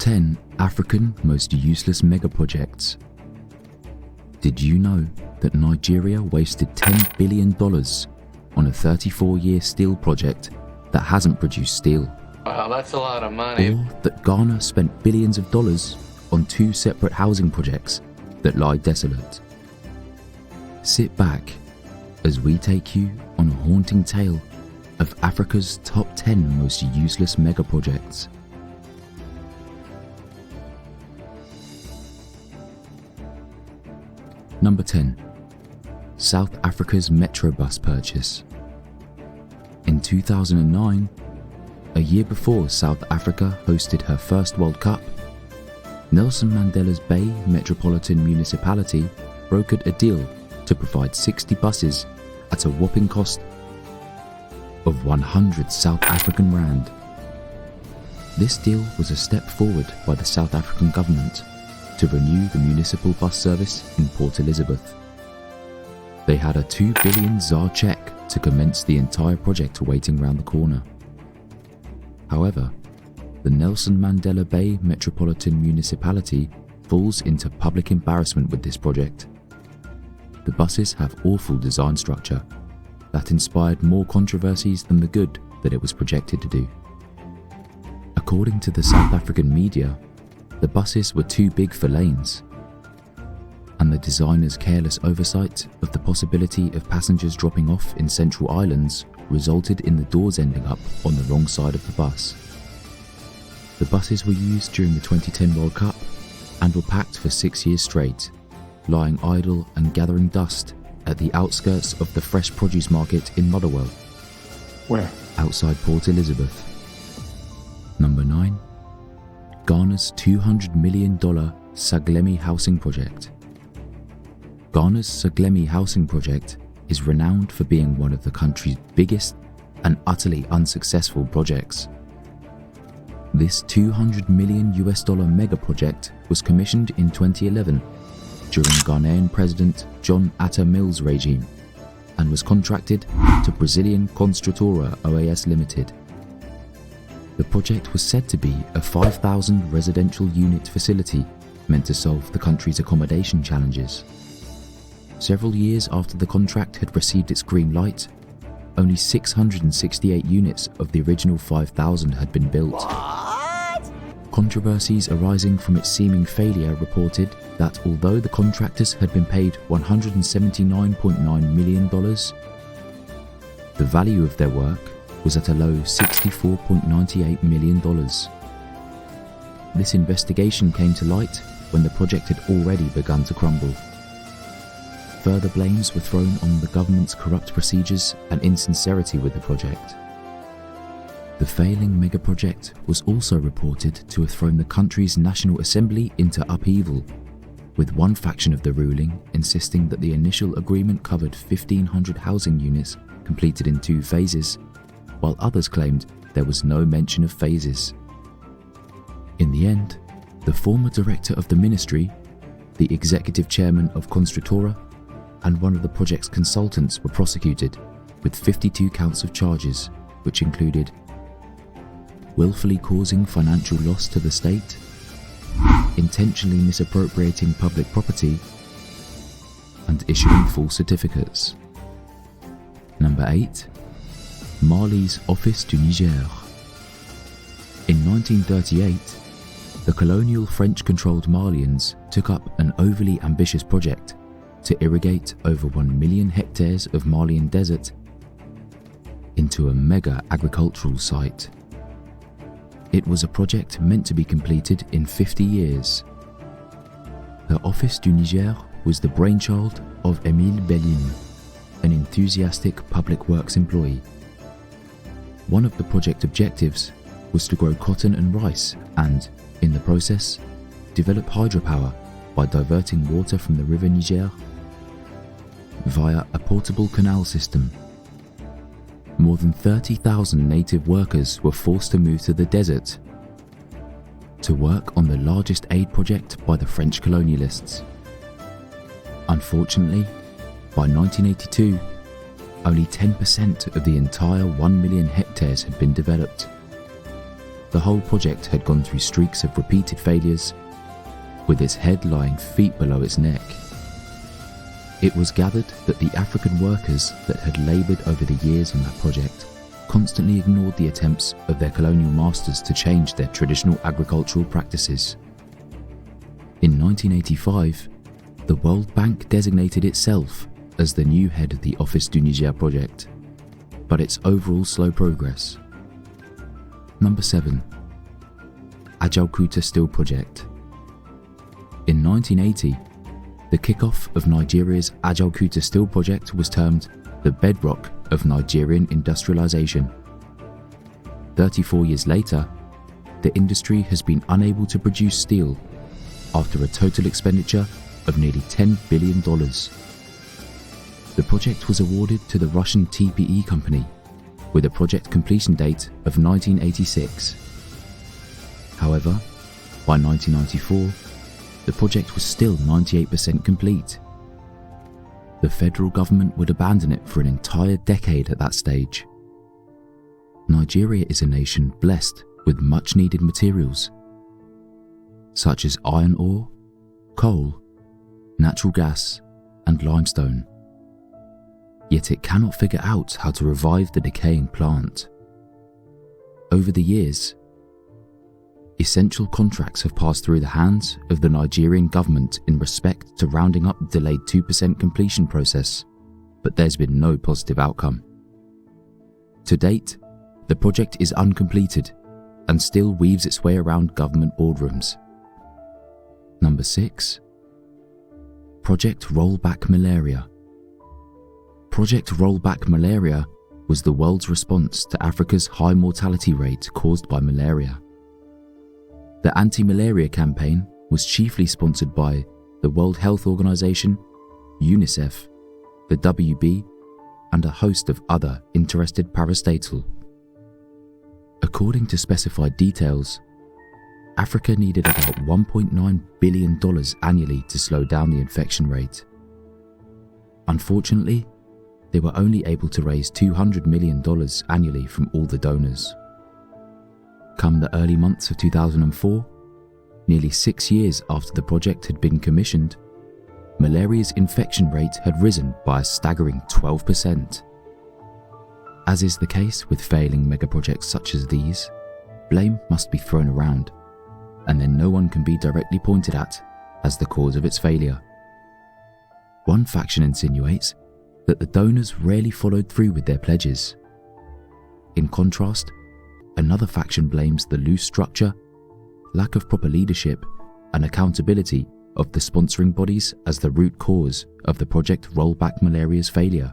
10 African Most Useless Megaprojects. Did you know that Nigeria wasted $10 billion on a 34-year steel project that hasn't produced steel? Wow, that's a lot of money. Or that Ghana spent billions of dollars on 2 separate housing projects that lie desolate? Sit back as we take you on a haunting tale of Africa's top 10 most useless megaprojects. Number 10. South Africa's Metro bus purchase. In 2009, a year before South Africa hosted her first World Cup, Nelson Mandela's Bay Metropolitan Municipality brokered a deal to provide 60 buses at a whopping cost of 100 South African rand. This deal was a step forward by the South African government to renew the municipal bus service in Port Elizabeth. They had a 2 billion ZAR check to commence the entire project waiting round the corner. However, the Nelson Mandela Bay Metropolitan Municipality falls into public embarrassment with this project. The buses have awful design structure that inspired more controversies than the good that it was projected to do. According to the South African media, the buses were too big for lanes, and the designer's careless oversight of the possibility of passengers dropping off in central islands resulted in the doors ending up on the wrong side of the bus. The buses were used during the 2010 World Cup and were packed for 6 years straight, lying idle and gathering dust at the outskirts of the fresh produce market in Motherwell. Where? Outside Port Elizabeth. Number 9. Ghana's $200 million Sagami housing project. Ghana's Sagami housing project is renowned for being one of the country's biggest and utterly unsuccessful projects. This $200 million mega project was commissioned in 2011 during Ghanaian President John Atta Mills' regime and was contracted to Brazilian Construtora OAS Limited. The project was said to be a 5,000 residential unit facility meant to solve the country's accommodation challenges. Several years after the contract had received its green light, only 668 units of the original 5,000 had been built. What? Controversies arising from its seeming failure reported that although the contractors had been paid $179.9 million, the value of their work was at a low $64.98 million. This investigation came to light when the project had already begun to crumble. Further blames were thrown on the government's corrupt procedures and insincerity with the project. The failing megaproject was also reported to have thrown the country's National Assembly into upheaval, with one faction of the ruling insisting that the initial agreement covered 1,500 housing units completed in 2 phases, while others claimed there was no mention of phases. In the end, the former director of the ministry, the executive chairman of Construtora, and one of the project's consultants were prosecuted with 52 counts of charges, which included willfully causing financial loss to the state, intentionally misappropriating public property, and issuing false certificates. Number 8. Marleys Office du Niger. In 1938, the colonial French-controlled Malians took up an overly ambitious project to irrigate over 1 million hectares of Malian desert into a mega agricultural site. It was a project meant to be completed in 50 years. The Office du Niger was the brainchild of Émile Bellim, an enthusiastic public works employee. One of the project objectives was to grow cotton and rice and, in the process, develop hydropower by diverting water from the river Niger via a portable canal system. More than 30,000 native workers were forced to move to the desert to work on the largest aid project by the French colonialists. Unfortunately, by 1982, only 10% of the entire 1 million hectares had been developed. the whole project had gone through streaks of repeated failures, with its head lying feet below its neck. It was gathered that the African workers that had laboured over the years on that project constantly ignored the attempts of their colonial masters to change their traditional agricultural practices. In 1985, the World Bank designated itself as the new head of the Office du Niger project, but its overall slow progress. Number 7. Agile Steel Project. In 1980, the kickoff of Nigeria's Agile Steel Project was termed the bedrock of Nigerian industrialization. 34 years later, the industry has been unable to produce steel after a total expenditure of nearly $10 billion. The project was awarded to the Russian TPE company with a project completion date of 1986. However, by 1994, the project was still 98% complete. The federal government would abandon it for an entire decade at that stage. Nigeria is a nation blessed with much needed materials, such as iron ore, coal, natural gas, and limestone. Yet it cannot figure out how to revive the decaying plant. Over the years, essential contracts have passed through the hands of the Nigerian government in respect to rounding up the delayed 2% completion process, but there's been no positive outcome. To date, the project is uncompleted and still weaves its way around government boardrooms. Number 6. Project Rollback Malaria. Project Rollback Malaria was the world's response to Africa's high mortality rate caused by malaria. The anti-malaria campaign was chiefly sponsored by the World Health Organization, UNICEF, the WB, and a host of other interested parastatals. According to specified details, Africa needed about $1.9 billion annually to slow down the infection rate. Unfortunately, they were only able to raise $200 million annually from all the donors. Come the early months of 2004, nearly 6 years after the project had been commissioned, malaria's infection rate had risen by a staggering 12%. As is the case with failing megaprojects such as these, blame must be thrown around, and then no one can be directly pointed at as the cause of its failure. One faction insinuates that the donors rarely followed through with their pledges. In contrast, another faction blames the loose structure, lack of proper leadership, and accountability of the sponsoring bodies as the root cause of the Project Rollback Malaria's failure.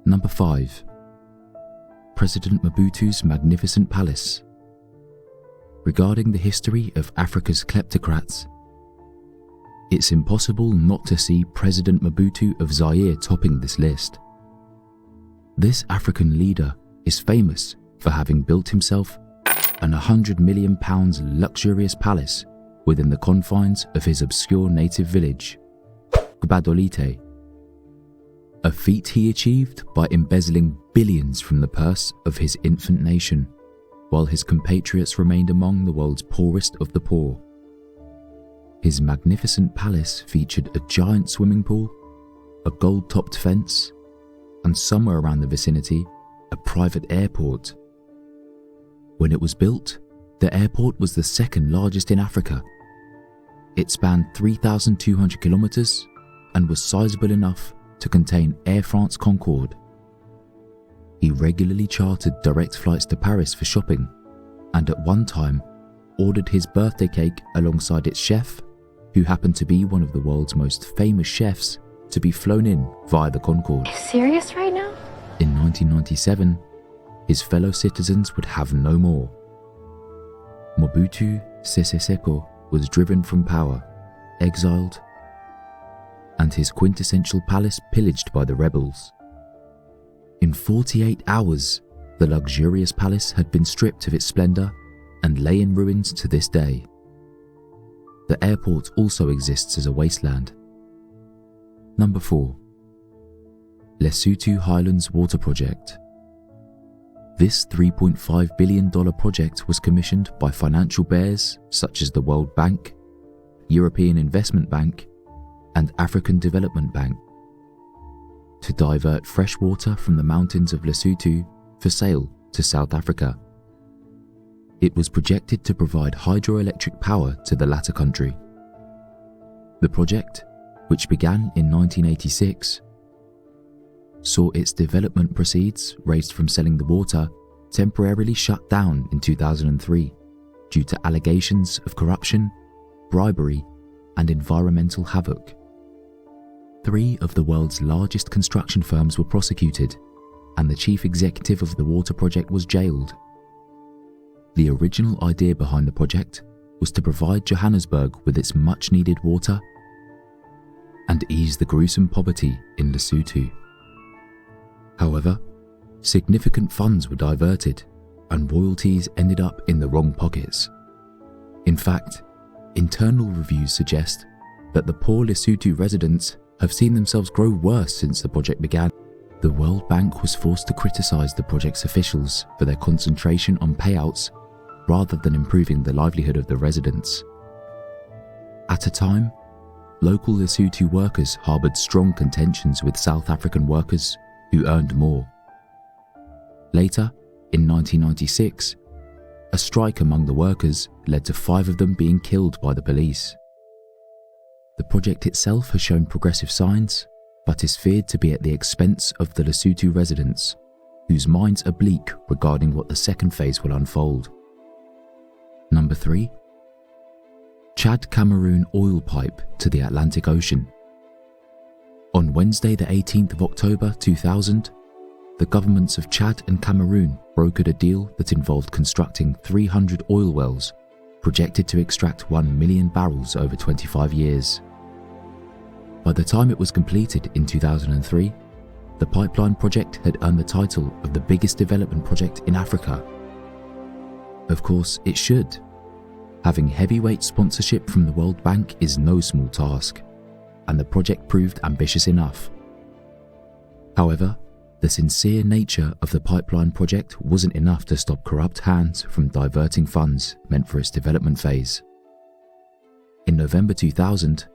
Number 5. President Mobutu's Magnificent Palace. Regarding the history of Africa's kleptocrats, it's impossible not to see President Mobutu of Zaire topping this list. This African leader is famous for having built himself an £100 million luxurious palace within the confines of his obscure native village, Gbadolite, a feat he achieved by embezzling billions from the purse of his infant nation, while his compatriots remained among the world's poorest of the poor. His magnificent palace featured a giant swimming pool, a gold-topped fence, and somewhere around the vicinity, a private airport. When it was built, the airport was the second largest in Africa. It spanned 3,200 kilometers and was sizable enough to contain Air France Concorde. He regularly chartered direct flights to Paris for shopping, and at one time ordered his birthday cake alongside its chef, who happened to be one of the world's most famous chefs, to be flown in via the Concorde. Are you serious right now? In 1997, his fellow citizens would have no more. Mobutu Sese Seko was driven from power, exiled, and his quintessential palace pillaged by the rebels. In 48 hours, the luxurious palace had been stripped of its splendour and lay in ruins to this day. The airport also exists as a wasteland. Number 4. Lesotho Highlands Water Project. This $3.5 billion project was commissioned by financial bears such as the World Bank, European Investment Bank, and African Development Bank to divert fresh water from the mountains of Lesotho for sale to South Africa. It was projected to provide hydroelectric power to the latter country. The project, which began in 1986, saw its development proceeds raised from selling the water temporarily shut down in 2003 due to allegations of corruption, bribery, and environmental havoc. 3 of the world's largest construction firms were prosecuted, and the chief executive of the water project was jailed. The original idea behind the project was to provide Johannesburg with its much-needed water and ease the gruesome poverty in Lesotho. However, significant funds were diverted and royalties ended up in the wrong pockets. In fact, internal reviews suggest that the poor Lesotho residents have seen themselves grow worse since the project began. The World Bank was forced to criticize the project's officials for their concentration on payouts rather than improving the livelihood of the residents. At a time, local Lesotho workers harbored strong contentions with South African workers who earned more. Later, in 1996, a strike among the workers led to 5 of them being killed by the police. The project itself has shown progressive signs, but is feared to be at the expense of the Lesotho residents, whose minds are bleak regarding what the second phase will unfold. Number 3. Chad-Cameroon oil pipe to the Atlantic Ocean. On Wednesday the 18th of October 2000, the governments of Chad and Cameroon brokered a deal that involved constructing 300 oil wells projected to extract 1 million barrels over 25 years. By the time it was completed in 2003, the pipeline project had earned the title of the biggest development project in Africa. Of course, it should. Having heavyweight sponsorship from the World Bank is no small task, and the project proved ambitious enough. However, the sincere nature of the pipeline project wasn't enough to stop corrupt hands from diverting funds meant for its development phase. In November 2000,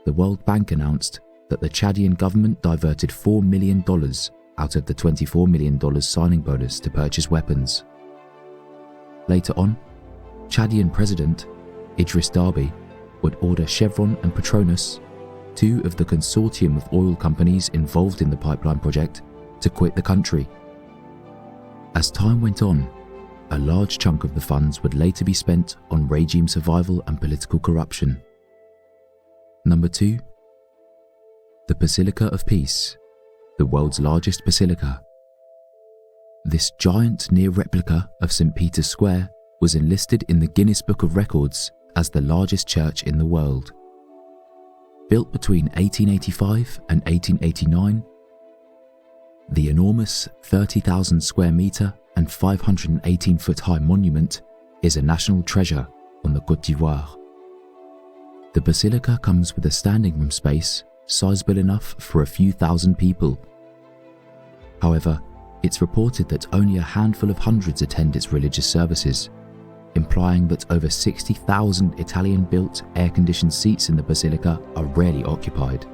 the World Bank announced that the Chadian government diverted $4 million out of the $24 million signing bonus to purchase weapons. Later on, Chadian President Idriss Déby would order Chevron and Petronas, 2 of the consortium of oil companies involved in the pipeline project, to quit the country. As time went on, a large chunk of the funds would later be spent on regime survival and political corruption. Number 2. The Basilica of Peace, the world's largest basilica. This giant near replica of St. Peter's Square was enlisted in the Guinness Book of Records as the largest church in the world. Built between 1885 and 1889, the enormous 30,000 square metre and 518 foot high monument is a national treasure on the Côte d'Ivoire. The basilica comes with a standing room space sizable enough for a few thousand people. However, it's reported that only a handful of hundreds attend its religious services, implying that over 60,000 Italian-built air-conditioned seats in the basilica are rarely occupied.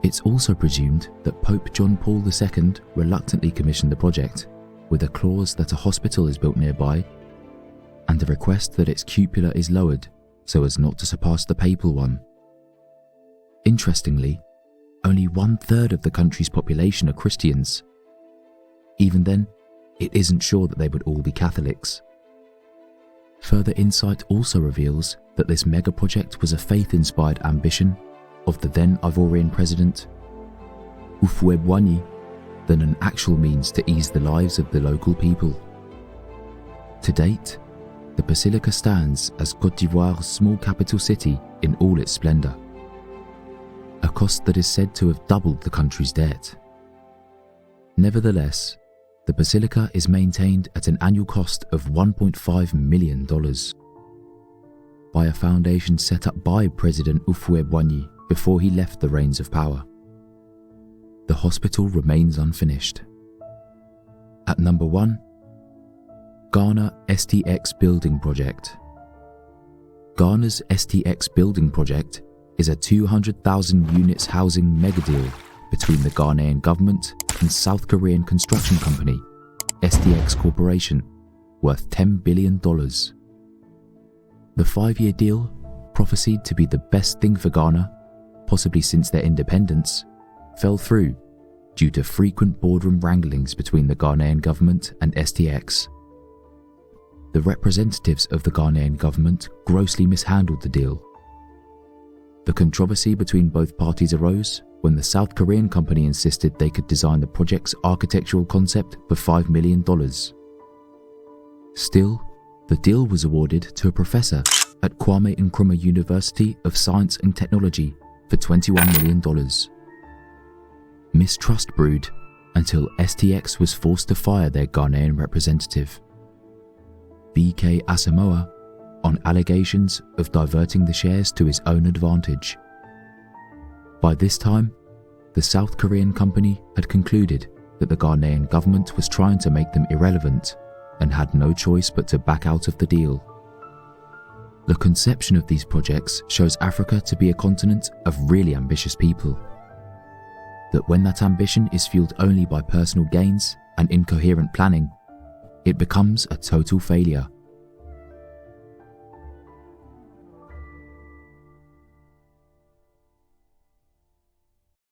It's also presumed that Pope John Paul II reluctantly commissioned the project, with a clause that a hospital is built nearby and a request that its cupola is lowered so as not to surpass the papal one. Interestingly, only 1/3 of the country's population are Christians. Even then, it isn't sure that they would all be Catholics. Further insight also reveals that this mega project was a faith-inspired ambition of the then Ivorian president Houphouët-Boigny than an actual means to ease the lives of the local people. To date, the basilica stands as Côte d'Ivoire's small capital city in all its splendour, a cost that is said to have doubled the country's debt. Nevertheless, the basilica is maintained at an annual cost of $1.5 million by a foundation set up by President Houphouët-Boigny before he left the reins of power. The hospital remains unfinished. At number 1, Ghana STX Building Project. Ghana's STX Building Project is a 200,000 units housing megadeal between the Ghanaian government and South Korean construction company, STX Corporation, worth $10 billion. The 5-year deal, prophesied to be the best thing for Ghana, possibly since their independence, fell through due to frequent boardroom wranglings between the Ghanaian government and STX. The representatives of the Ghanaian government grossly mishandled the deal. The controversy between both parties arose when the South Korean company insisted they could design the project's architectural concept for $5 million. Still, the deal was awarded to a professor at Kwame Nkrumah University of Science and Technology for $21 million. Mistrust brewed until STX was forced to fire their Ghanaian representative, BK Asamoah, on allegations of diverting the shares to his own advantage. By this time, the South Korean company had concluded that the Ghanaian government was trying to make them irrelevant and had no choice but to back out of the deal. The conception of these projects shows Africa to be a continent of really ambitious people. That when that ambition is fueled only by personal gains and incoherent planning, it becomes a total failure.